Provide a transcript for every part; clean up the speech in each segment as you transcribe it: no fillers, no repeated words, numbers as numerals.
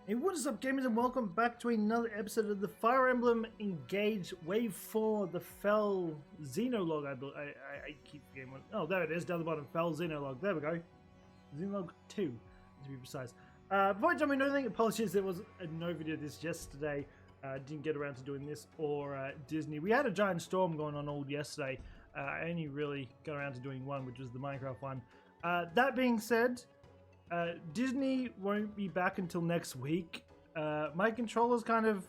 Hey, what is up, gamers, and welcome back to another episode of the Fire Emblem Engage Wave 4, the Fell Xenologue. I keep forgetting what. Oh, there it is, down the bottom. Fell Xenologue. There we go. Xenologue 2, to be precise. Before I jump into anything, apologies, there was no video of this yesterday. Didn't get around to doing this or Disney. We had a giant storm going on all yesterday. I only really got around to doing one, which was the Minecraft one. That being said, Disney won't be back until next week. My controller's kind of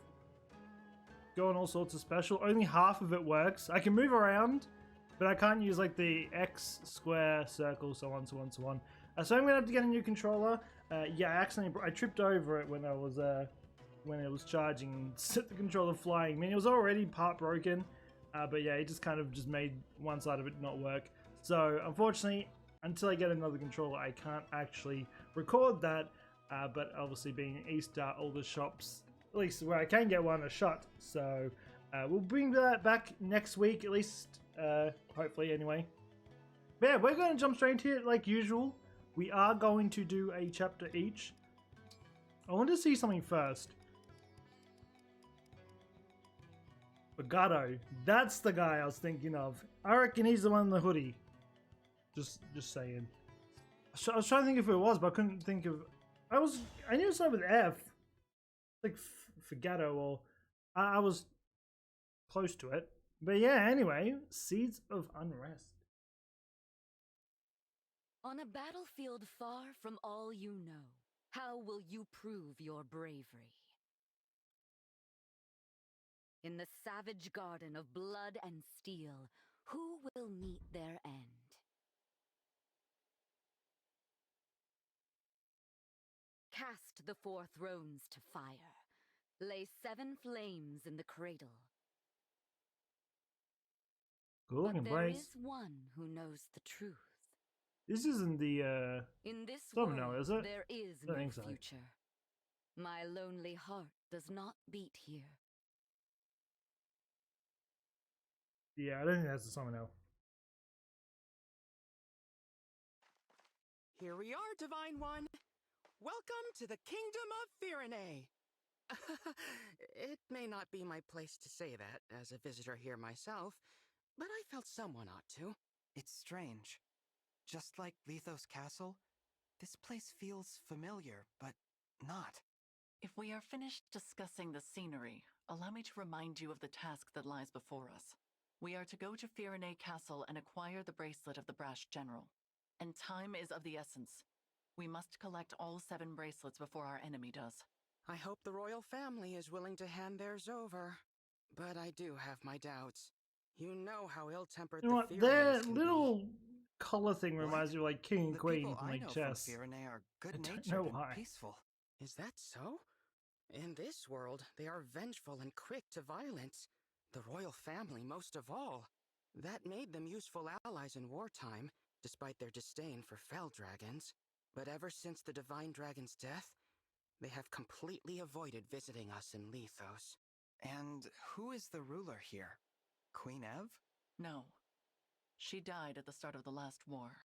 going all sorts of special. Only half of it works. I can move around, but I can't use like the X, square, circle, so on, so on, so on. So I'm gonna have to get a new controller. Yeah, I tripped over it when it was charging and set the controller flying. I mean, it was already part broken, but yeah, it just made one side of it not work. So unfortunately, until I get another controller, I can't actually record that. But obviously, being Easter, all the shops, at least where I can get one, are shut. So we'll bring that back next week, at least, hopefully, anyway. But yeah, we're going to jump straight into it like usual. We are going to do a chapter each. I want to see something first. Bagato, that's the guy I was thinking of. I reckon he's the one in the hoodie. Just saying. I was trying to think if it was, but I couldn't think of. I knew it started with F, like Fagato, or I was close to it. But yeah, anyway, Seeds of Unrest. On a battlefield far from all you know, how will you prove your bravery? In the savage garden of blood and steel, who will meet their end? Cast the 4 thrones to fire. Lay 7 flames in the cradle. Good But there place. is one who knows the truth. This isn't the In this thumbnail, world, is it? there is I no think so. future. My lonely heart does not beat here. Yeah, I don't think that's the thumbnail. Here we are, Divine One. Welcome to the Kingdom of Firene. It may not be my place to say that, as a visitor here myself, but I felt someone ought to. It's strange. Just like Lethos Castle, this place feels familiar, but not. If we are finished discussing the scenery, allow me to remind you of the task that lies before us. We are to go to Firene Castle and acquire the bracelet of the Brash General. And time is of the essence. We must collect all 7 bracelets before our enemy does. I hope the royal family is willing to hand theirs over. But I do have my doubts. You know how ill-tempered You know what? the Their Firenes can little be. color thing reminds me of like King and The Queen people from I like know chess. from Firene are I don't good-natured know and why. peaceful. Is that so? In this world, they are vengeful and quick to violence. The royal family most of all. That made them useful allies in wartime, despite their disdain for fell dragons. But ever since the Divine Dragon's death, they have completely avoided visiting us in Lethos. And who is the ruler here? Queen Ev? No. She died at the start of the last war,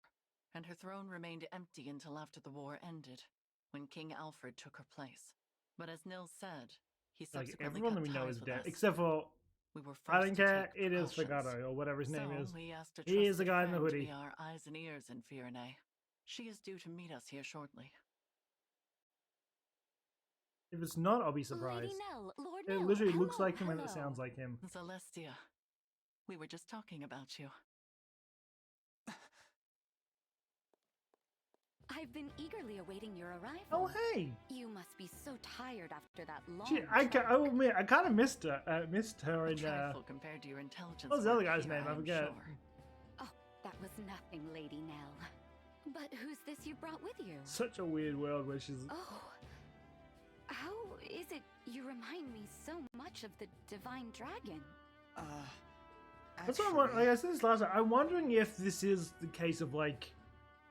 and her throne remained empty until after the war ended, when King Alfred took her place. But as Nils said, he Like subsequently everyone cut that we know ties is with dead, us. except for We were I forced don't to care. take It is precautions. Fagato or whatever his name is. We asked a He is the trusted guy in the friend to hoodie. be our eyes and ears in Firene. She is due to meet us here shortly. If it's not, I'll be Lady surprised. Nell, Lord It Nell, literally looks hello, like him and it hello. sounds like him. Celestia, we were just talking about you. I've been eagerly awaiting your arrival. Oh hey! You must be so tired after that long Gee, I will admit, I kind of missed her. Missed her A in. trifle compared to your intelligence. What was the other work guy's here, name? I am forget. sure. Oh, that was nothing, Lady Nell. But who's this you brought with you? Such a weird world where she's. Oh, how is it you remind me so much of the Divine Dragon? That's what I'm wondering. Like I said this last time. I'm wondering if this is the case of like.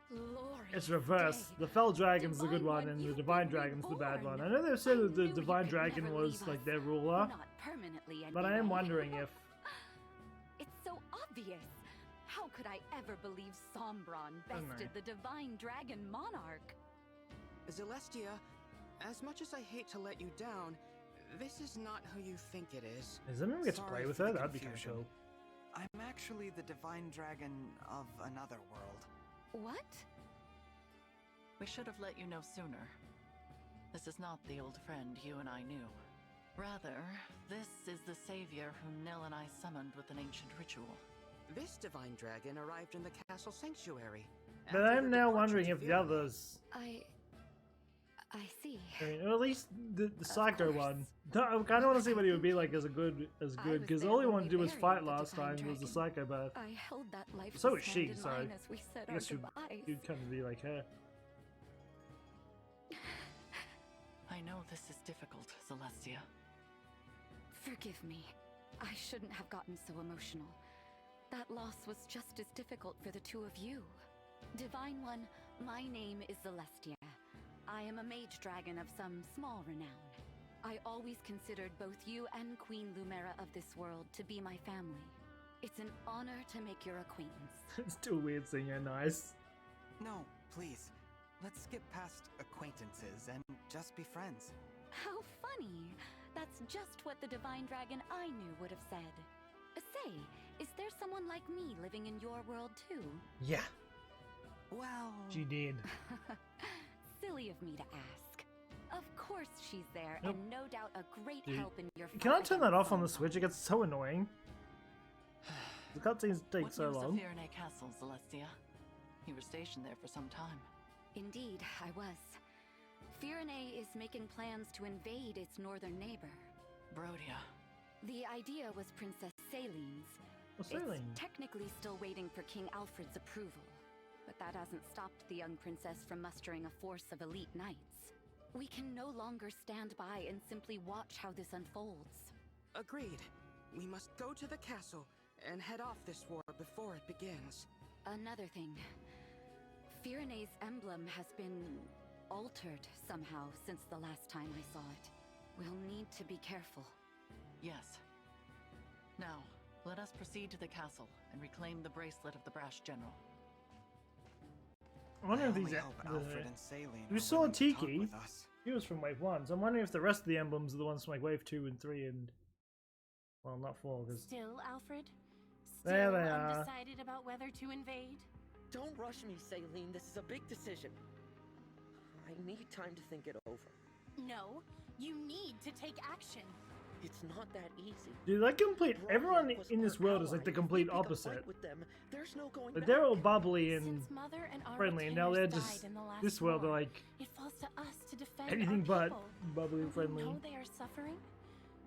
Glorious It's reversed. day. The Fell Dragon's the good Divine one, One, and the you've Divine been Dragon's the bad one. reborn. I know they've said that the I knew you Divine could Dragon never was leave like us. their ruler, Not permanently, but I am anyway. wondering if. It's so obvious. How could I ever believe Sombron don't know. bested the Divine Dragon Monarch? Celestia, As much as I hate to let you down, this is not who you think it is. Does anyone get to play Sorry with for her? the That'd be kind of confusion. cool. I'm actually the divine dragon of another world. What? We should have let you know sooner. This is not the old friend you and I knew. Rather, this is the savior whom Nil and I summoned with an ancient ritual. This divine dragon arrived in the castle sanctuary. But after I'm your now departure wondering to if the Viren. others... I see. I mean, or at least the psycho course. one. No, I kind of want to see what he would be like as good, was because there all he when wanted to we do was buried fight the last divine time was the dragon. psychopath. I held that life. So is she, so as we said I guess our you'd goodbyes. kind of be like her. I know this is difficult, Celestia. Forgive me. I shouldn't have gotten so emotional. That loss was just as difficult for the two of you. Divine One, my name is Celestia. I am a mage dragon of some small renown. I always considered both you and Queen Lumera of this world to be my family. It's an honor to make your acquaintance. It's too weird seeing her nice. No, please. Let's skip past acquaintances and just be friends. How funny! That's just what the divine dragon I knew would have said. Say, is there someone like me living in your world too? Yeah, Well... she did. Silly of me to ask. Of course she's there, Nope. and no doubt a great Dude, help in your fight. Can I turn that against off on the Zoltan. Switch? It gets so annoying. The cutscenes take What so news of long. Firene Castle, Celestia? You were stationed there for some time. Indeed, I was. Firene is making plans to invade its northern neighbor. Brodia. The idea was Princess Celine's. Oh, Celine. It's technically still waiting for King Alfred's approval, but that hasn't stopped the young princess from mustering a force of elite knights. We can no longer stand by and simply watch how this unfolds. Agreed. We must go to the castle and head off this war before it begins. Another thing. Firene's emblem has been altered somehow since the last time I saw it. We'll need to be careful. Yes. Now, let us proceed to the castle and reclaim the bracelet of the brash general. I wonder I if only these. hope Alfred and Celine we are saw willing to talk Tiki. with us. He was from Wave 1, so I'm wondering if the rest of the emblems are the ones from like Wave 2 and 3 and... Well, not 4, because... Still, Alfred? There Still they are. undecided about whether to invade? Don't rush me, Celine. This is a big decision. I need time to think it over. No, you need to take action. It's not that easy. Dude, like complete... Brodia Everyone was in this our world is like ally. the If we complete pick a fight opposite. with them, there's no going Like, back. they're all bubbly and Since Mother and our friendly, and now they're retainers just... died in the last This world, they're war, like... it falls to us to defend Anything our but people. bubbly and But we friendly. know they are suffering.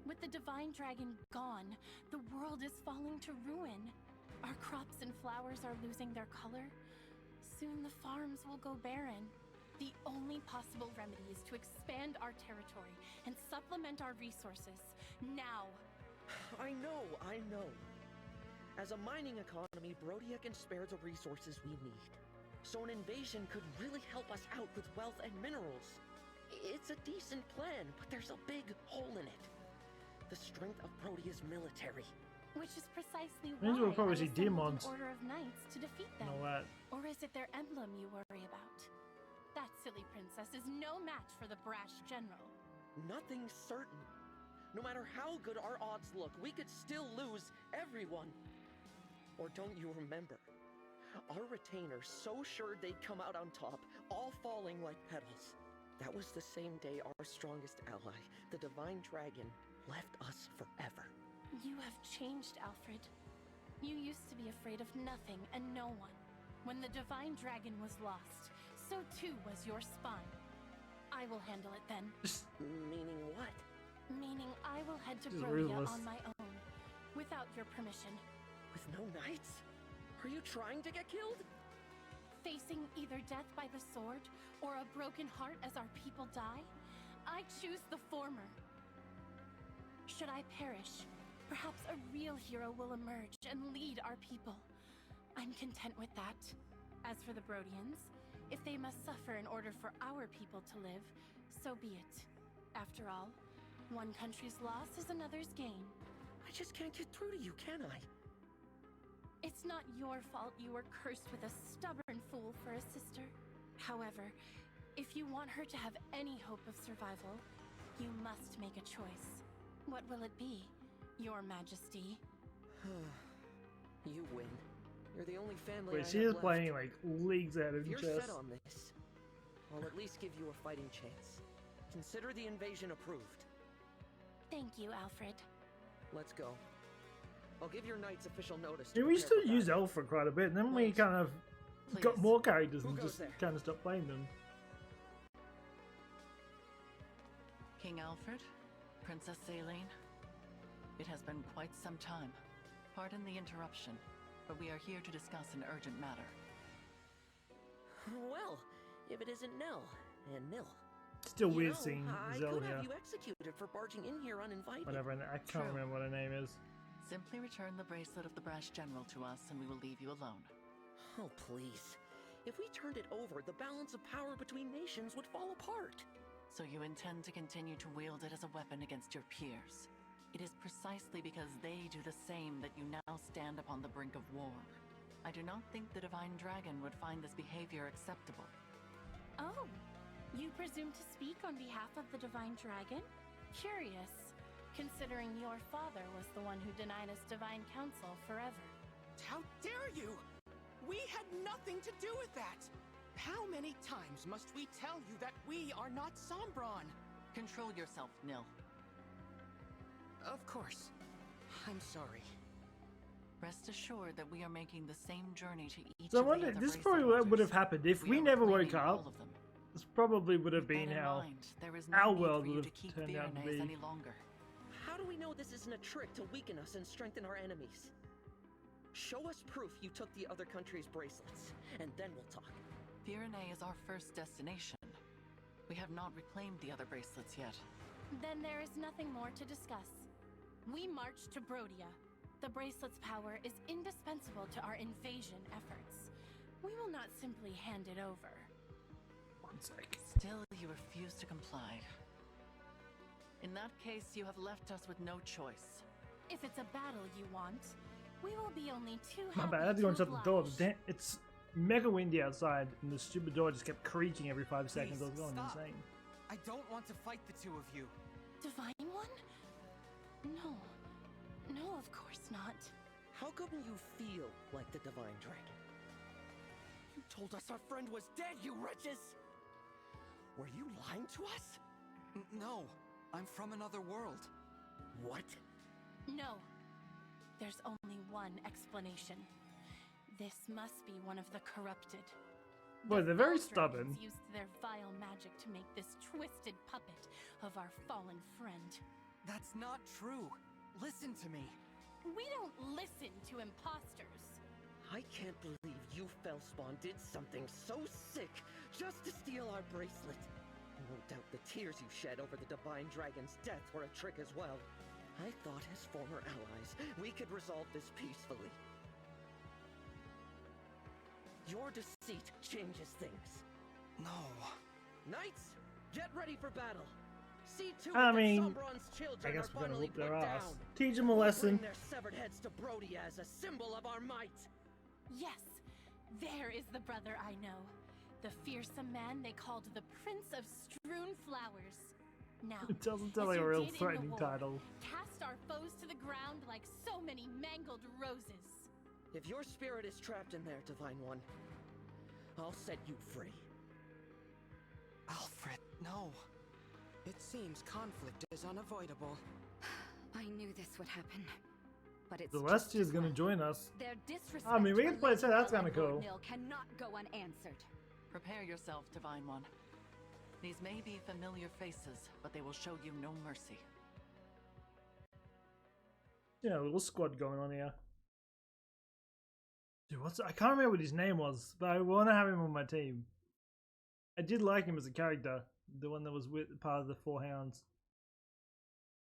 With the divine dragon gone, the world is falling to ruin. Our crops and flowers are losing their color. Soon the farms will go barren. The only possible remedy is to expand our territory and supplement our resources. Now! I know. As a mining economy, Brodia can spare the resources we need. So an invasion could really help us out with wealth and minerals. It's a decent plan, but there's a big hole in it. The strength of Brodia's military. Which is precisely Means why we'll probably I see assembled demons. an order of knights to defeat them. And all that. Or is it their emblem you worry about? That silly princess is no match for the brash general. Nothing's certain. No matter how good our odds look, we could still lose everyone. Or don't you remember? Our retainers so sure they'd come out on top, all falling like petals. That was the same day our strongest ally, the Divine Dragon, left us forever. You have changed, Alfred. You used to be afraid of nothing and no one. When the divine dragon was lost, so too was your spine. I will handle it then. Meaning what? Meaning I will head to This is Brodia ruthless. on my own, without your permission. With no knights? Are you trying to get killed? Facing either death by the sword or a broken heart as our people die, I choose the former. Should I perish, perhaps a real hero will emerge and lead our people. I'm content with that. As for the Brodians, if they must suffer in order for our people to live, so be it. After all, one country's loss is another's gain. I just can't get through to you, can I? It's not your fault you were cursed with a stubborn fool for a sister. However, If you want her to have any hope of survival, you must make a choice. What will it be, Your Majesty? You win. You're the only family Wait, I she have is left. playing like leagues ahead of If you're chess. set on this, I'll at least give you a fighting chance. Consider the invasion approved. Thank you, Alfred. Let's go. I'll give your knights official notice. Yeah, we still use Alpha quite a bit, and then we Wait. kind of got Please. more characters Who and goes just there? kind of stopped playing them. King Alfred, Princess Celine. It has been quite some time. Pardon the interruption, but we are here to discuss an urgent matter. Well, if it isn't Nell and Nil. Still You weird know, seeing I Zell could here. have you executed for barging in here uninvited. Whatever, and I can't True. remember what her name is. Simply return the bracelet of the Brash General to us and we will leave you alone. Oh, please. If we turned it over, the balance of power between nations would fall apart. So you intend to continue to wield it as a weapon against your peers. It is precisely because they do the same that you now stand upon the brink of war. I do not think the Divine Dragon would find this behavior acceptable. Oh, you presume to speak on behalf of the Divine Dragon? Curious, considering your father was the one who denied us Divine Counsel forever. How dare you! We had nothing to do with that! How many times must we tell you that we are not Sombron? Control yourself, Nil. Of course. I'm sorry. Rest assured that we are making the same journey to each So I of the wonder, other this bracelet probably would have holders. happened if we are never woke reclaiming all up. of them. This probably would have With been that in how mind, there is no our need world for you would to have keep turned out to Virenese be. any longer. How do we know this isn't a trick to weaken us and strengthen our enemies? Show us proof you took the other country's bracelets, and then we'll talk. Virenese is our first destination. We have not reclaimed the other bracelets yet. Then there is nothing more to discuss. We march to Brodia. The bracelet's power is indispensable to our invasion efforts. We will not simply hand it over. 1 sec. Still, you refuse to comply. In that case, you have left us with no choice. If it's a battle you want, we will be only too My happy bad, I had to to go and shut the door. oblige. Damn, it's mega windy outside, and the stupid door just kept creaking every 5 seconds. I was Please, going stop. insane. I don't want to fight the two of you. Divine One? No. No, of course not. How come you feel like the Divine Dragon? You told us our friend was dead, you wretches! Were you lying to us? No, I'm from another world. What? No. There's only one explanation. This must be one of the corrupted. Boy, The they're very Fell stubborn. Dragons used their vile magic to make this twisted puppet of our fallen friend. That's not true. Listen to me. We don't listen to imposters. I can't believe you, Fellspawn, did something so sick just to steal our bracelet. No doubt the tears you shed over the Divine Dragon's death were a trick as well. I thought as former allies, we could resolve this peacefully. Your deceit changes things. No. Knights, get ready for battle. See to it I that mean, Sombron's children I guess are we're gonna finally whoop their put ass. down. Teach them a We'll lesson. bring their severed heads to Brodia as a symbol of our might. Yes, there is the brother I know. The fearsome man they called the Prince of Strewn Flowers. Now, It doesn't as sound like you a real did in the threatening war, title. cast our foes to the ground like so many mangled roses. If your spirit is trapped in there, Divine One, I'll set you free. Alfred, no. It seems conflict is unavoidable. I knew this would happen. But it's Celestia's gonna join us. Their disrespect I mean, we can for play Lady so that's Nell kinda and Lord cool. Nil cannot go unanswered. Prepare yourself, Divine One. These may be familiar faces, but they will show you no mercy. Yeah, a little squad going on here. Dude, I can't remember what his name was, but I want to have him on my team. I did like him as a character, the one that was with part of the Four Hounds.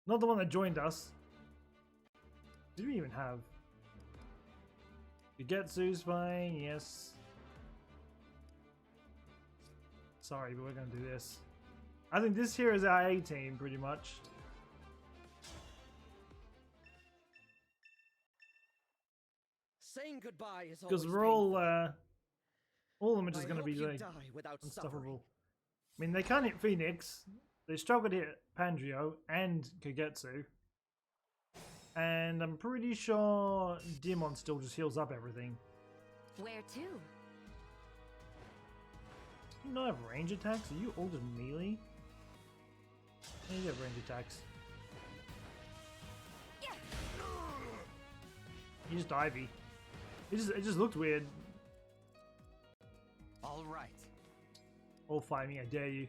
Not the one that joined us. Did we even have? Ugetsu's fine, yes. Sorry, but we're gonna do this. I think this here is our A team, pretty much. Saying goodbye is Because always we're all of them are I just gonna hope be you like die without suffering. unstoppable. I mean, they can't hit Phoenix. They struggle to hit Pandrio and Kagetsu. And I'm pretty sure Demon still just heals up everything. Where to? Do you not have range attacks? Are you all just melee? Yeah, you have range attacks. You just Ivy. It just looked weird. All right. All fight me, I dare you.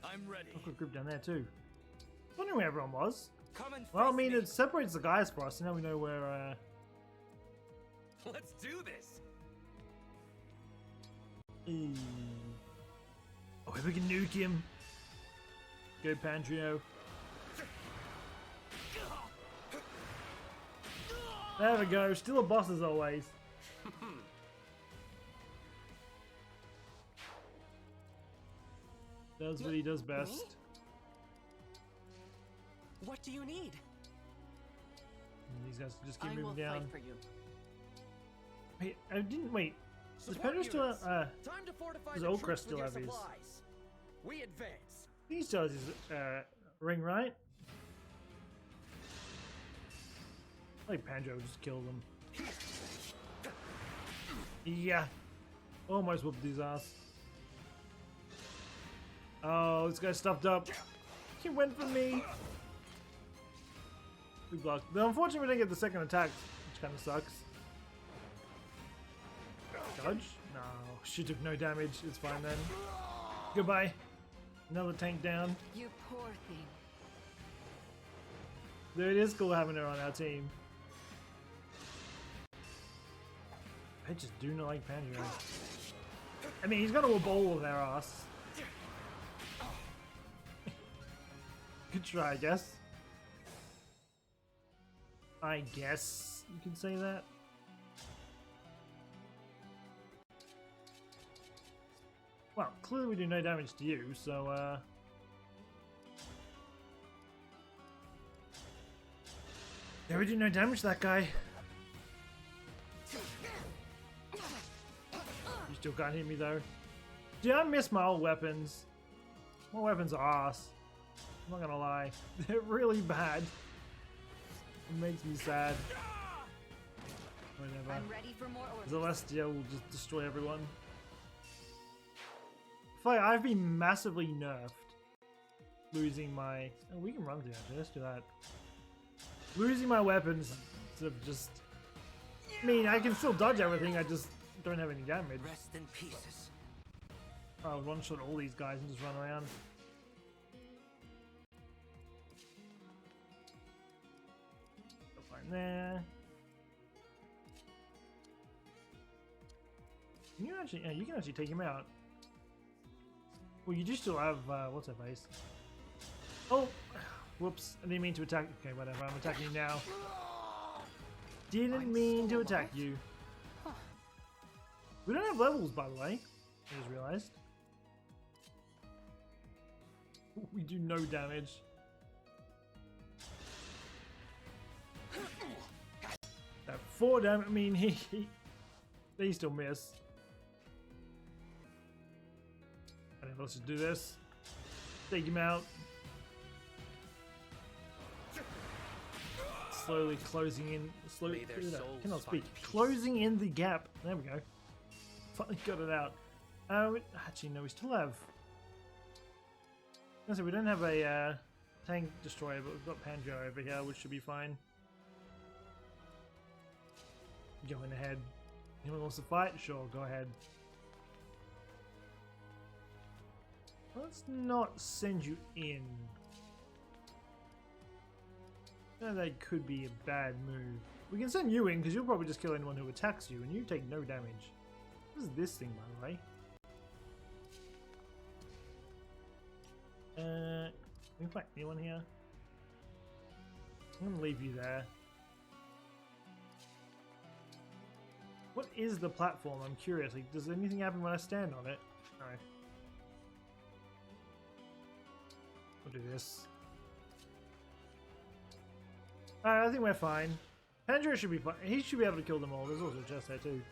I'm ready. I've got a group down there too. I was wondering where everyone was. Come and Well, I face mean, me. it separates the guys for us, so now we know where, Let's do this. Oh, we can nuke him. Go Pantrio. There we go. Still a boss as always. Does what he does best. What do you need? And these guys just keep I will moving down. fight for you. Wait, I didn't wait. Does Support Pedro still units. have, Time to fortify does the Old Crest troops with still your have his? supplies. We advance. he still has his ring, right? I think Pandro just killed him. Yeah. Almost whooped his ass. Oh, this guy's stuffed up. He went for me. We blocked. But unfortunately, we didn't get the second attack, which kind of sucks. Dodge? No, she took no damage. It's fine then. Goodbye. Another tank down. You poor thing. Dude, it is cool having her on our team. I just do not like Pandro. I mean, he's got a bowl of their ass. Good try, I guess. I guess you can say that. Well, clearly we do no damage to you, so yeah, we do no damage to that guy. You still can't hit me though. Dude, I miss my old weapons. My weapons are ass. I'm not gonna lie. They're really bad. It makes me sad. Whatever. I'm ready for more orders. Celestia will just destroy everyone. I feel like I've been massively nerfed. Losing my... Oh, we can run through actually. Let's do that. Losing my weapons instead of just... I mean, I can still dodge everything, I just don't have any damage. Rest in pieces. I'll one-shot all these guys and just run around. Go find there. You actually, yeah, you can actually take him out. Well, you do still have, what's her face? Oh, whoops, I didn't mean to attack. Okay, whatever, I'm attacking you now. Didn't mean to attack you. We don't have levels, by the way. I just realized. We do no damage. That 4 damage, I mean, they still miss. Alright, let's just do this. Take him out. Slowly closing in. Slowly, May their souls cannot speak. find peace. Closing in the gap. There we go. Finally got it out. Actually, no, we still have. So we don't have a tank destroyer, but we've got Pandro over here, which should be fine. Going ahead. Anyone wants to fight? Sure, go ahead. Let's not send you in. That could be a bad move. We can send you in because you'll probably just kill anyone who attacks you and you take no damage. What is this thing, by the way? Can we fight anyone here? I'm gonna leave you there. What is the platform? I'm curious. Like, does anything happen when I stand on it? No. We'll do this. Alright, I think we're fine. Pandro should be fine. He should be able to kill them all. There's also a chest there too.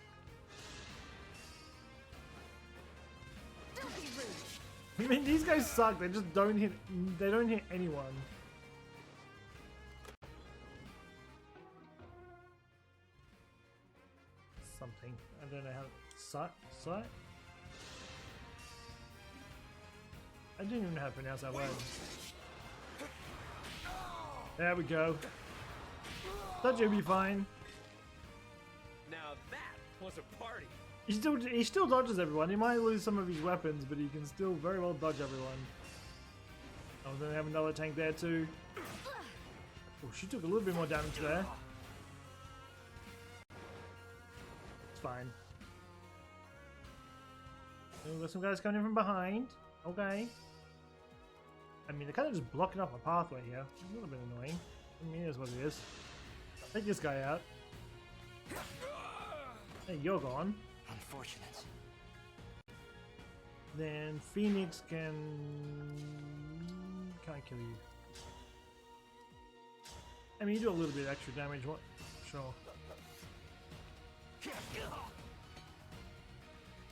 I mean, these guys suck. They just don't hit. They don't hit anyone. Something. I don't know how. Sight. I didn't even know how to pronounce that word. There we go. Thought you'd be fine. Now that was a party. He still dodges everyone. He might lose some of his weapons, but he can still very well dodge everyone. Oh, then they have another tank there too. Oh, she took a little bit more damage there. It's fine. Oh, got some guys coming in from behind. Okay. I mean, they're kind of just blocking up my pathway here. A little bit annoying. I mean, it is what it is. Take this guy out. Hey, you're gone. Unfortunate. Then Phoenix can... Can't kill you. I mean, you do a little bit extra damage. What? Sure.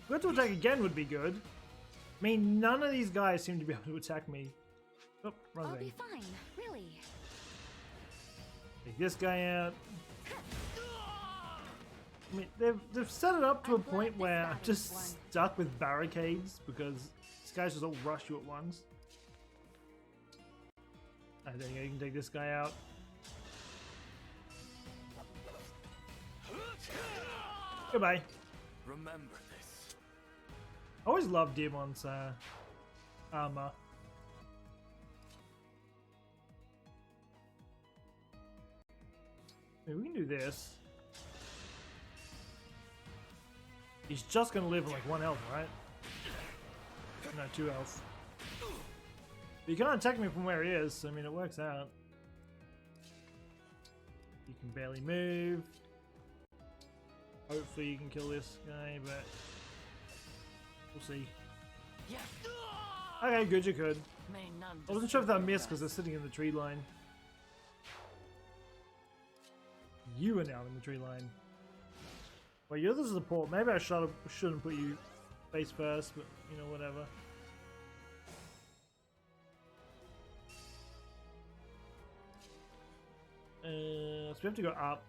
Good to attack again would be good. I mean, none of these guys seem to be able to attack me. Oh, wrong I'll thing. be fine, really. Take this guy out. I mean, they've set it up to a point where I'm just stuck with barricades because these guys just all rush you at once. Alright, there you go, you can take this guy out. Goodbye. Remember this. I always loved Demon's armor. Maybe we can do this. He's just gonna live with like 1 health, right? No, 2 health. But you can't attack me from where he is, so I mean it works out. You can barely move. Hopefully you can kill this guy, but we'll see. Okay, good, you could. May none I wasn't sure if that missed because they're sitting in the tree line. You are now in the tree line. Well, you're the support. Maybe I shouldn't put you face first, but you know, whatever. So we have to go up.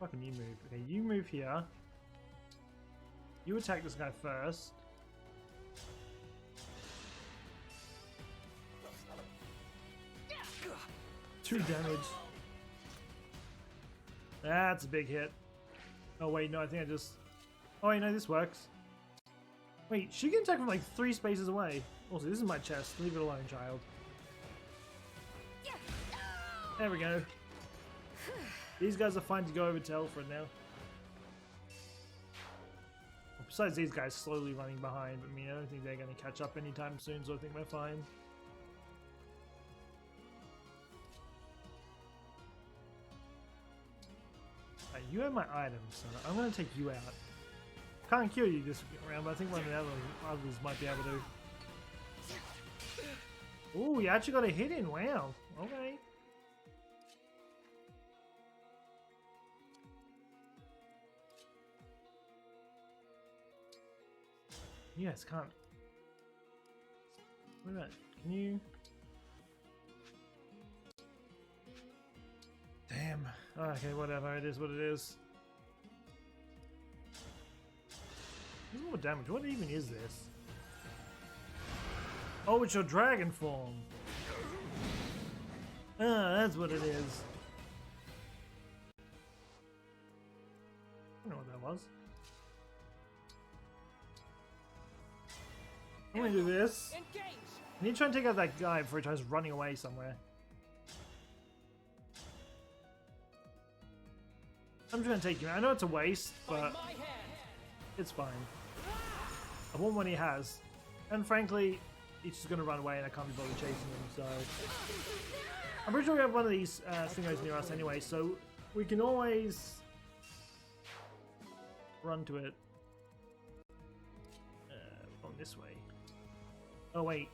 How can you move? Okay, you move here. You attack this guy first. Two damage. That's a big hit. Oh wait, no, I think I just... Oh wait, no, this works. Wait, she can attack from like 3 spaces away. Also, this is my chest. Leave it alone, child. There we go. These guys are fine to go over to Alfred now. Well, besides these guys slowly running behind, but I mean, I don't think they're going to catch up anytime soon, so I think we're fine. You have my items, so I'm going to take you out. Can't kill you this round, but I think one of the others might be able to. Ooh, you actually got a hit in. Wow. Okay. Yes, can't. What about? Can you? Damn. Okay, whatever. It is what it is. There's more damage. What even is this? Oh, it's your dragon form. Ah, that's what it is. I don't know what that was. I'm gonna do this. I need to try and take out that guy before he tries running away somewhere. I'm just gonna take him out. I know it's a waste, but it's fine. I want what he has. And frankly, he's just gonna run away and I can't be bothered chasing him, so... I'm pretty sure we have one of these thingos near us anyway, so we can always run to it. On this way. Oh wait.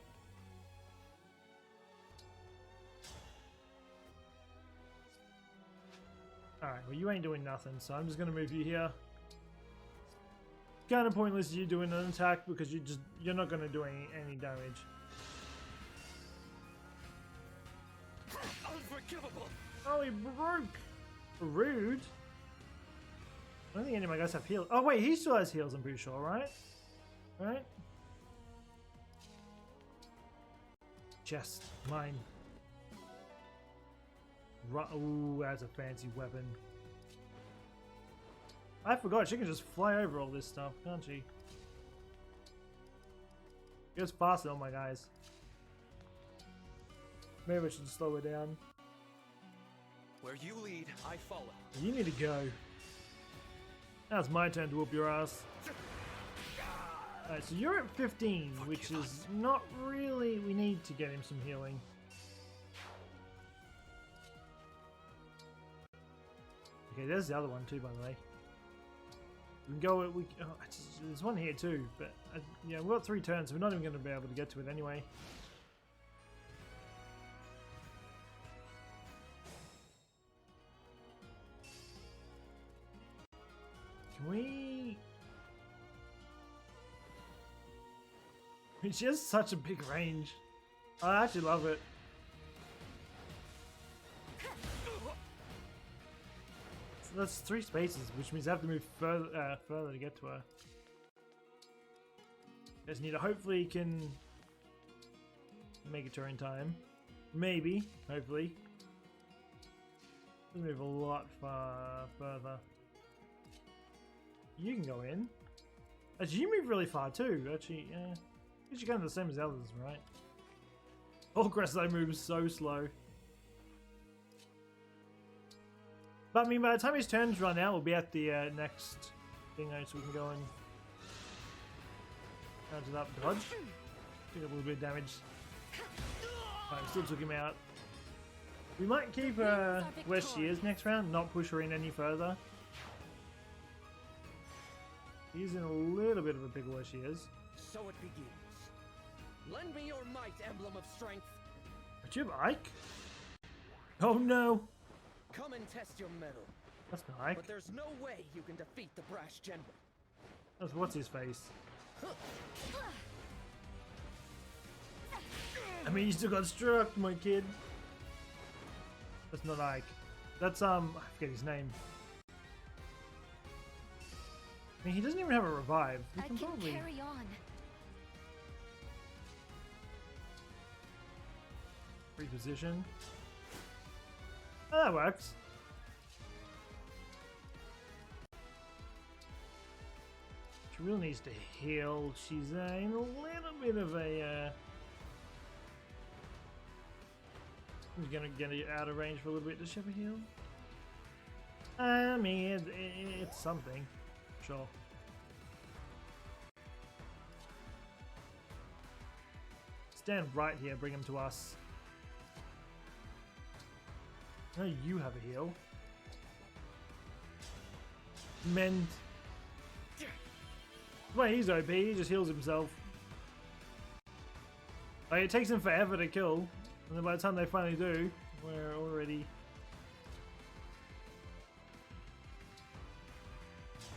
Alright, well you ain't doing nothing, so I'm just gonna move you here. kind of pointless you doing an attack because you're not going to do any damage. Unforgivable! Oh, he broke! Rude. I don't think any of my guys have heals. Oh wait, he still has heals, I'm pretty sure, right? Right? Chest. Mine. Ooh, that's a fancy weapon. I forgot, she can just fly over all this stuff, can't she? She goes faster than my guys. Maybe I should slow her down. Where you lead, I follow. You need to go. Now it's my turn to whoop your ass. Alright, so you're at 15, which is not really... We need to get him some healing. Okay, there's the other one too, by the way. We can go... there's one here too, but... yeah, we've got 3 turns, so we're not even going to be able to get to it anyway. Can we... She has such a big range. I actually love it. So that's 3 spaces, which means I have to move further to get to her. Just need to hopefully can make it to her in time. Maybe, hopefully. Move a lot further. You can go in. Actually, you move really far too. Actually, yeah. You're kind of the same as the others, right? All Cresside moves so slow. But I mean, by the time his turns run out, we'll be at the next thing, so we can go and counter that dodge. Took a little bit of damage. Alright, still took him out. We might keep her where she is next round, not push her in any further. He's in a little bit of a pickle where she is. So it begins. Lend me your might, Emblem of Strength. But you have Ike? Oh no! Come and test your mettle. That's not Ike. But there's no way you can defeat the brash general. That's what's his face. I mean, you still got struck, my kid. That's not Ike. That's I forget his name. I mean, he doesn't even have a revive. We I can probably carry on. reposition. Oh, that works. She really needs to heal. She's in a little bit of a. I'm gonna get it out of range for a little bit. Does she have a heal? I mean, it's something. Sure. Stand right here, bring him to us. No, you have a heal. Mend. Well, he's OP, he just heals himself. Like, it takes him forever to kill, and then by the time they finally do, we're already...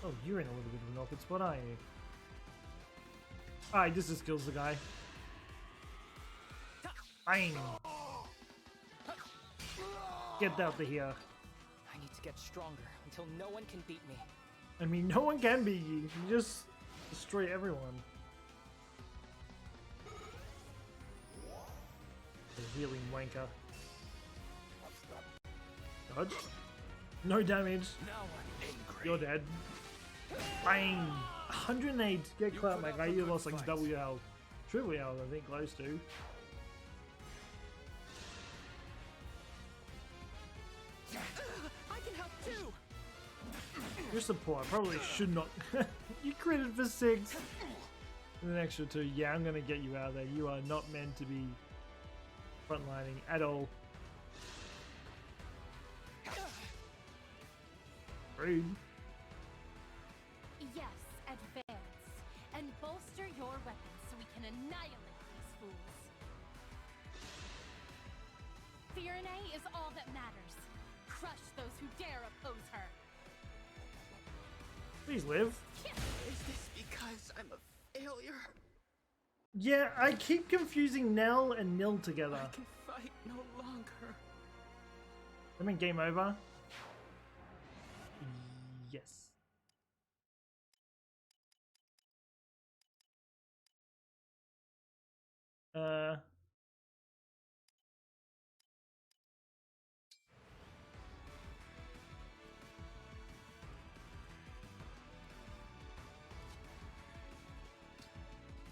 Oh, you're in a little bit of an awkward spot, aren't you? Alright, this just kills the guy. Bang! Get out of here. I need to get stronger until no one can beat me. I mean, no one can beat you. You just destroy everyone. The healing wanker. Dodge. No damage. Now I'm angry. You're dead. Bang! 108. Get caught, my guy. You lost like double your health. Triple your health, I think, close to. I can help too. Your support probably should not. You critted for 6. And an extra 2. Yeah, I'm gonna get you out of there. You are not meant to be frontlining at all. Rude. Yes, advance. And bolster your weapons so we can annihilate these fools. Firenze is all that matters. Crush those who dare oppose her. Please live. Is this I'm a failure. Yeah, I keep confusing Nell and Nil together. I can fight no longer. I mean, game over. Yes.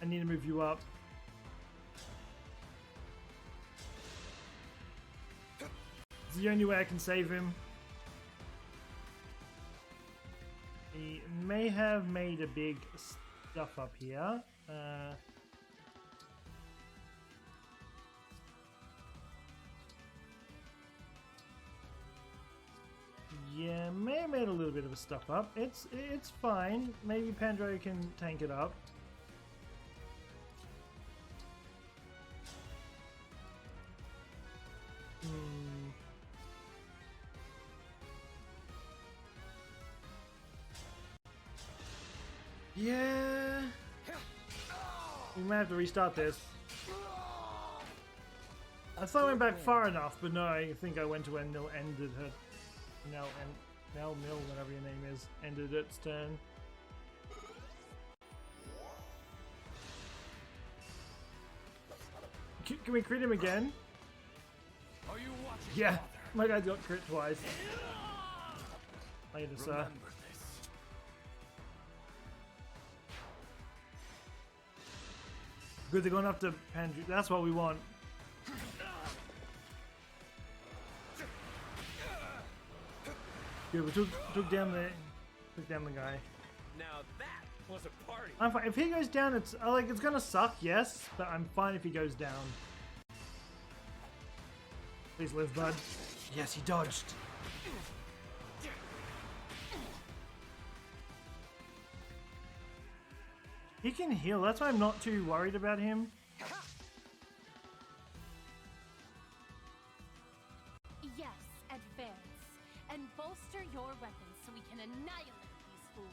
I need to move you up. It's the only way I can save him. He may have made a big stuff up here. Yeah, may have made a little bit of a stuff up. It's fine. Maybe Pandro can tank it up. Yeah. We might have to restart this. I thought I went back far enough, but no, I think I went to when Nil ended her. Nil, whatever your name is, ended its turn. Can we crit him again? Are you watching? Yeah, Father? my guy got crit twice. Later, sir. Remember this. Good, they're going after Pandro. That's what we want. Good, we took down the guy. Now that was a party. I'm fine. If he goes down, it's like it's gonna suck, yes, but I'm fine if he goes down. Please live, bud. Yes, he dodged. He can heal. That's why I'm not too worried about him. Yes, advance. And bolster your weapons so we can annihilate these fools.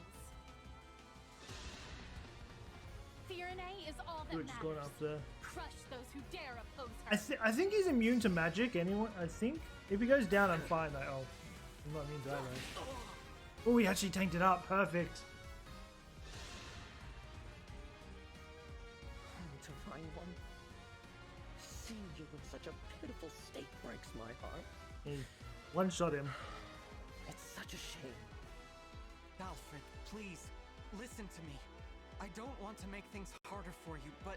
Firenze is all that We're just going matters. after. Crush those who dare oppose her. I think he's immune to magic anyway. I think if he goes down, I'm fine. Like, oh, I'm not immune to that, right? Oh, he actually tanked it up. Perfect. Divine One, seeing you in such a pitiful state breaks my heart. He one-shot him. It's such a shame. Alfred, please, listen to me. I don't want to make things harder for you, but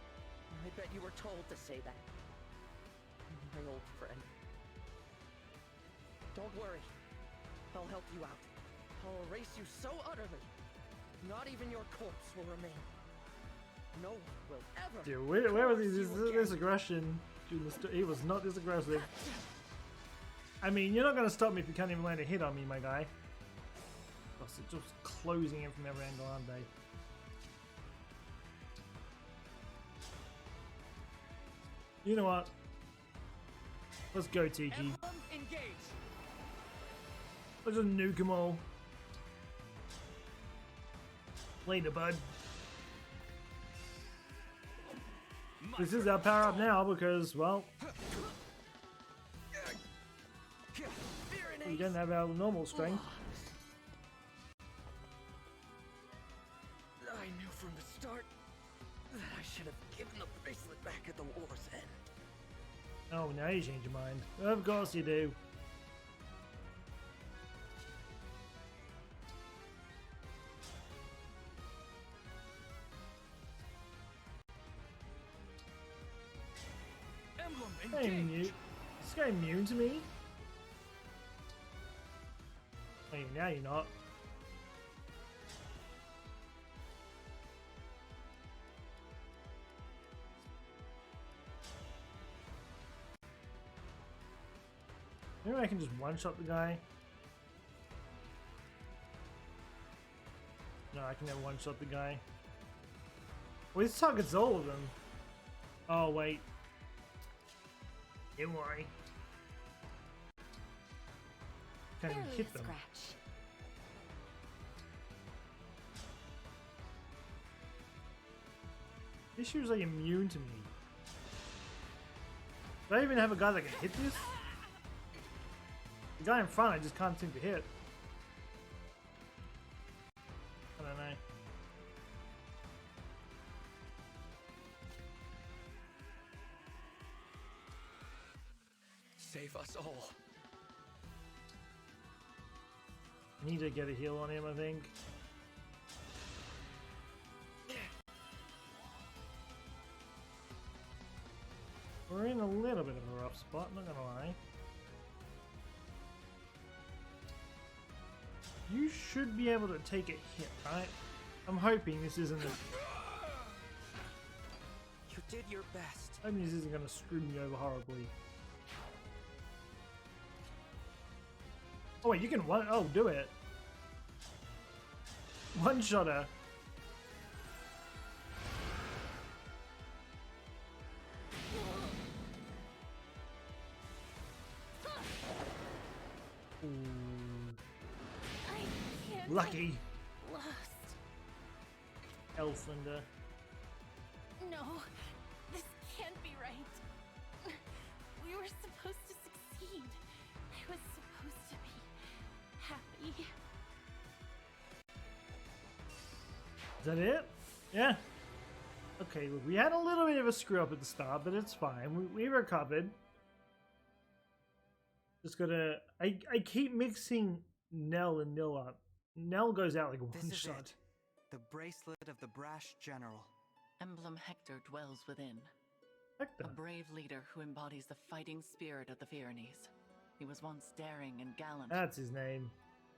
I bet you were told to say that. My old friend. Don't worry. I'll help you out. I'll erase you so utterly. Not even your corpse will remain. No one will ever. Dude, where was curse you this again. aggression? He was not this aggressive. I mean, you're not going to stop me if you can't even land a hit on me, my guy. Gosh, they're just closing in from every angle, aren't they? You know what? Let's go, Tiki. Emblem, engage. Let's just nuke them all. Later, bud. This is our power up now because, well, we don't have our normal strength. I knew from the start that I should have given the bracelet back at the war's end. Oh, now you change your mind. Of course you do. Emblem, Hey, engage. this guy immune to me? Hey, now you're not. Maybe I can just one-shot the guy. No, I can never one-shot the guy. Well, this targets all of them. Oh, wait. Don't worry. Can't even Barely hit a them. scratch. This shit is like immune to me. Do I even have a guy that can hit this? The guy in front I just can't seem to hit. I don't know. Save us all. Need to get a heal on him, I think. We're in a little bit of a rough spot, not gonna lie. You should be able to take a hit, right? I'm hoping this isn't a... You did your best. Hoping this isn't gonna screw me over horribly. Oh wait, you can one... Oh, do it. One-shotter. Lucky. Lost. Elflander. No, this can't be right. We were supposed to succeed. I was supposed to be happy. Is that it? Yeah. Okay, look, we had a little bit of a screw up at the start, but it's fine. We recovered. Just gotta... I keep mixing Nell and Nil up. Nell goes out like a one shot. It. The bracelet of the brash general. Emblem Hector dwells within. Hector. A brave leader who embodies the fighting spirit of the Pyrenees. He was once daring and gallant. That's his name.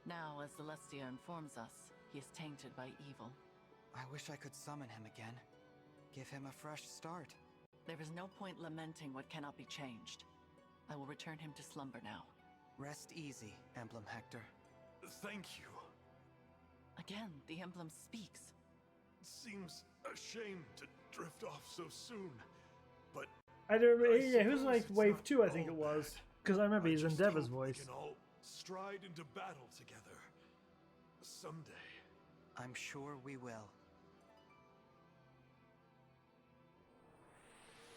Now, as Celestia informs us, he is tainted by evil. I wish I could summon him again. Give him a fresh start. There is no point lamenting what cannot be changed. I will return him to slumber now. Rest easy, Emblem Hector. Thank you. Again, the emblem speaks. Seems a shame to drift off so soon, but I don't remember. I Yeah, it was like suppose it's Wave not 2, I think all it was. bad. Because I remember I he's just Endeavor's hope we voice. can all stride into battle together someday. I'm sure we will.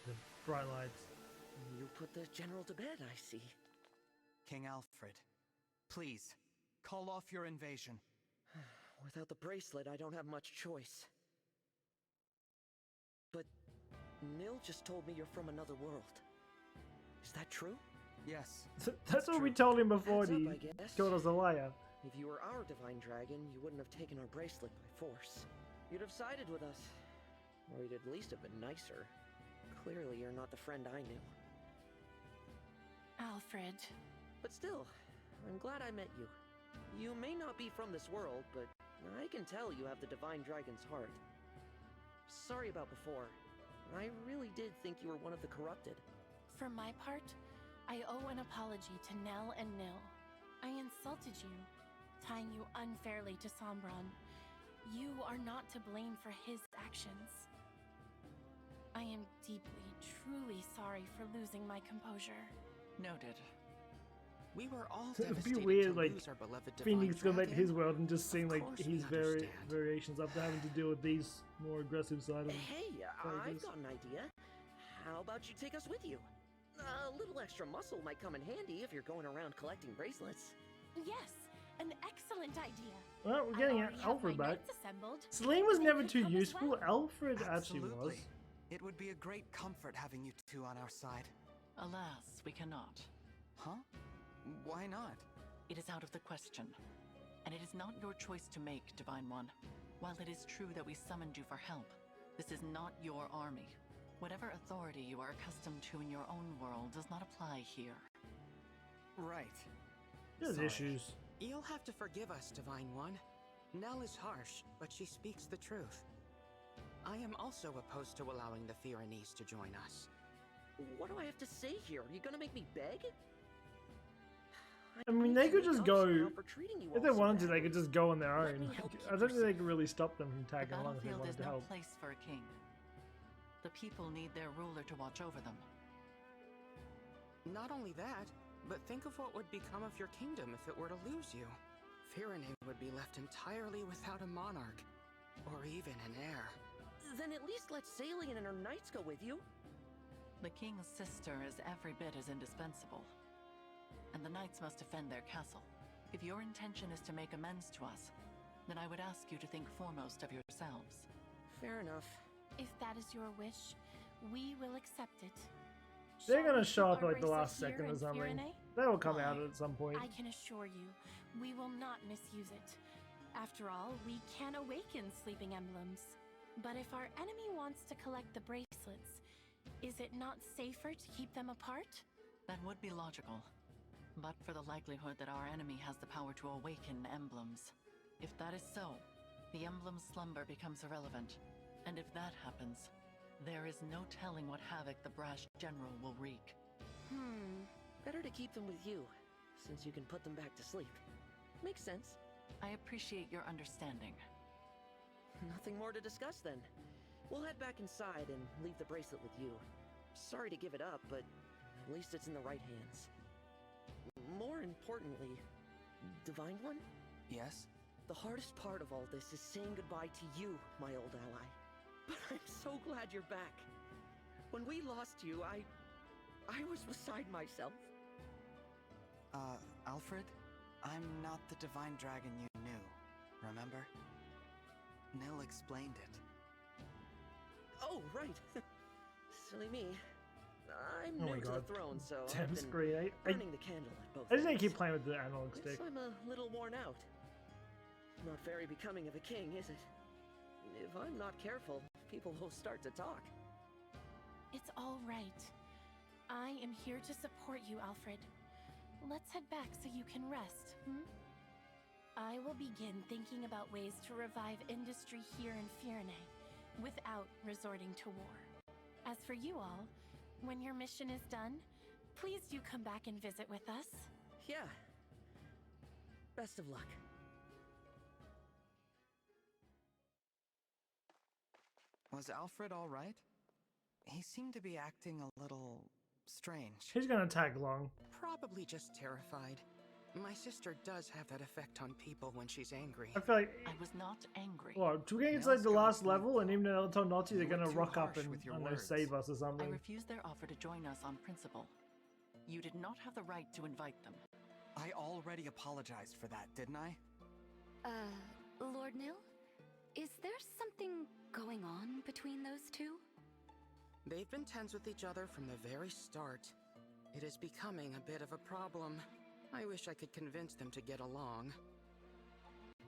The bright lights. You put the general to bed, I see. King Alfred, please, call off your invasion. Without the bracelet, I don't have much choice. But Nil just told me you're from another world. Is that true? Yes. That's what we true. told him before Adds up, he I guess. told us a liar. If you were our divine dragon, you wouldn't have taken our bracelet by force. You'd have sided with us. Or you'd at least have been nicer. Clearly, you're not the friend I knew. Alfred. But still, I'm glad I met you. You may not be from this world, but I can tell you have the divine dragon's heart. Sorry about before. I really did think you were one of the corrupted. For my part, I owe an apology to Nell and Nil. I insulted you, tying you unfairly to Sombron. You are not to blame for his actions. I am deeply, truly sorry for losing my composure. Noted. We were all It'd be devastated weird, to like, lose our beloved divine Phoenix go back to dragon. his world and just seeing like course his we understand. variations after having to deal with these more aggressive side of him. Hey, I've Tigers. got an idea. How about you take us with you? A little extra muscle might come in handy if you're going around collecting bracelets. Yes, an excellent idea. Well, we're I getting already have Alfred my back. knights assembled. Celine was They never could too come as useful. well. Alfred actually was. Absolutely. It would be a great comfort having you two on our side. Alas, we cannot. Huh? Why not? It is out of the question. And it is not your choice to make, Divine One. While it is true that we summoned you for help, this is not your army. Whatever authority you are accustomed to in your own world does not apply here. Right. There's Sorry. issues. You'll have to forgive us, Divine One. Nell is harsh, but she speaks the truth. I am also opposed to allowing the Pyrenees to join us. What do I have to say here? Are you gonna make me beg? I mean, need they to could make just up go. somehow for treating you If all they so wanted to, they badly. could just go on their Let own. me help I don't keep think they could really stop them from The tagging along if they battlefield wanted is to no help. place for a king. The people need their ruler to watch over them. Not only that, but think of what would become of your kingdom if it were to lose you. Pyrenee would be left entirely without a monarch, or even an heir. Then at least let Salian and her knights go with you. The king's sister is every bit as indispensable. And the knights must defend their castle. If your intention is to make amends to us, then I would ask you to think foremost of yourselves. Fair enough. If that is your wish, we will accept it. They're Shall gonna we show keep up our at the bracelet last here second in or something. Firene? They will come Why? out at some point. I can assure you, we will not misuse it. After all, we can awaken sleeping emblems. But if our enemy wants to collect the bracelets, is it not safer to keep them apart? That would be logical. But for the likelihood that our enemy has the power to awaken emblems. If that is so, the emblem's slumber becomes irrelevant. And if that happens, there is no telling what havoc the brash general will wreak. Better to keep them with you, since you can put them back to sleep. Makes sense. I appreciate your understanding. Nothing more to discuss then. We'll head back inside and leave the bracelet with you. Sorry to give it up, but at least it's in the right hands. More importantly, Divine One? Yes? The hardest part of all this is saying goodbye to you, my old ally. But I'm so glad you're back. When we lost you, I was beside myself. Alfred? I'm not the divine dragon you knew, remember? Nil explained it. Oh, right. Silly me. I'm Oh my new to God. the throne, so Damn I've been screen. burning the candle at both I just need to ends. keep playing with the analog stick. Guess I'm a little worn out. Not very becoming of a king, is it? If I'm not careful, people will start to talk. It's all right. I am here to support you, Alfred. Let's head back so you can rest, I will begin thinking about ways to revive industry here in Firene without resorting to war. As for you all, when your mission is done, please do come back and visit with us. Yeah. Best of luck. Was Alfred all right? He seemed to be acting a little strange. He's gonna tag along. Probably just terrified. My sister does have that effect on people when she's angry. I feel like, I was not angry. well, do we get to Nell's like the got a last point, level, and though. even though they'll tell Naughty they're You were gonna too rock up harsh and with your I don't know, words. save us or I something? refused their offer to join us on principle. You did not have the right to invite them. I already apologized for that, didn't I? Lord Nil? Is there something going on between those two? They've been tense with each other from the very start. It is becoming a bit of a problem. I wish I could convince them to get along.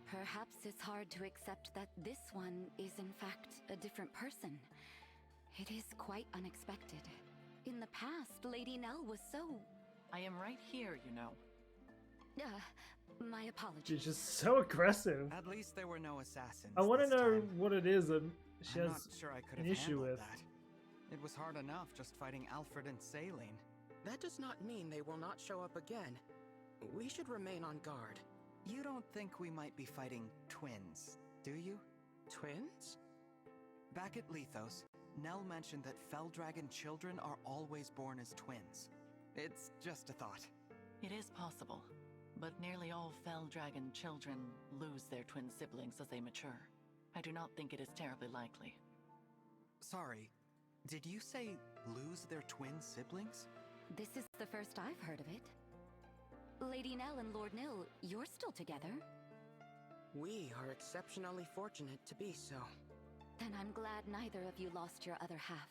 Perhaps it's hard to accept that this one is in fact a different person. It is quite unexpected. In the past, Lady Nell was so... I am right here, you know. My apologies. She's just so aggressive. At least there were no assassins. I want to this know time. what it is that she I'm has not sure I could an have issue handled with. that. It was hard enough just fighting Alfred and Saline. That does not mean they will not show up again. We should remain on guard. You don't think we might be fighting twins, do you? Twins? Back at Lethos, Nell mentioned that Fell Dragon children are always born as twins. It's just a thought. It is possible, but nearly all Fell Dragon children lose their twin siblings as they mature. I do not think it is terribly likely. Sorry, did you say lose their twin siblings? This is the first I've heard of it. Lady Nell and Lord Nil, you're still together? We are exceptionally fortunate to be so. Then I'm glad neither of you lost your other half.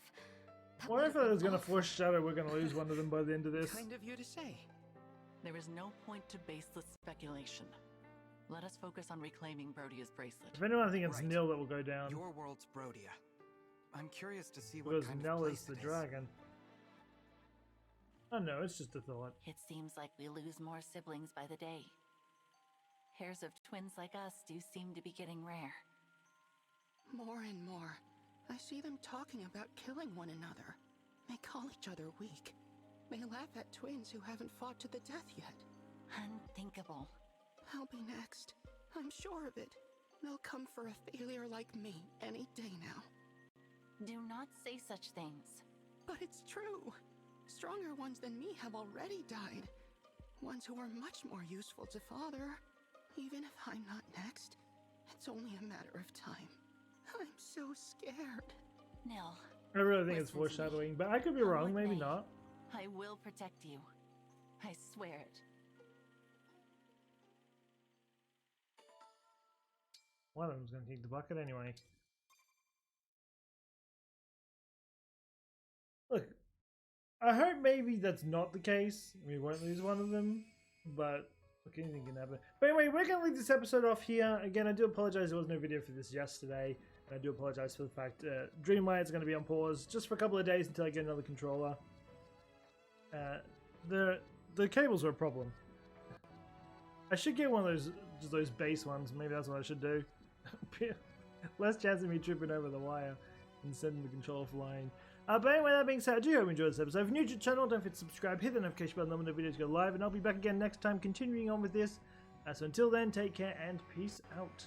That What would if have it been was gonna awful. foreshadow we're gonna lose one of them by the end of this? Kind of you to say. There is no point to baseless speculation. Let us focus on reclaiming Brodia's bracelet. If anyone, I think it's Right. Nil that will go down. Your world's Brodia. I'm curious to see what Because kind Nell of is place the it is. dragon. Oh no, it's just a thought. It seems like we lose more siblings by the day. Pairs of twins like us do seem to be getting rare. More and more, I see them talking about killing one another. They call each other weak. They laugh at twins who haven't fought to the death yet. Unthinkable. I'll be next. I'm sure of it. They'll come for a failure like me any day now. Do not say such things. But it's true. Stronger ones than me have already died. Ones who are much more useful to Father. Even if I'm not next, it's only a matter of time. I'm so scared. Nell, I really think it's Listen to me. foreshadowing, but I could be Come wrong, what maybe may, not. I will protect you. I swear it. One of them's gonna take the bucket anyway. Look, I hope maybe that's not the case. We won't lose one of them, but look, anything can happen. But anyway, we're gonna leave this episode off here. Again, I do apologize there was no video for this yesterday. And I do apologize for the fact Dreamlight's going to be on pause just for a couple of days until I get another controller. The cables are a problem. I should get one of those, just those base ones. Maybe that's what I should do. Less chance of me tripping over the wire and sending the controller flying. But anyway, that being said, I do hope you enjoyed this episode. If you're new to the channel, don't forget to subscribe, hit the notification button when the videos go live, and I'll be back again next time continuing on with this. So until then, take care and peace out.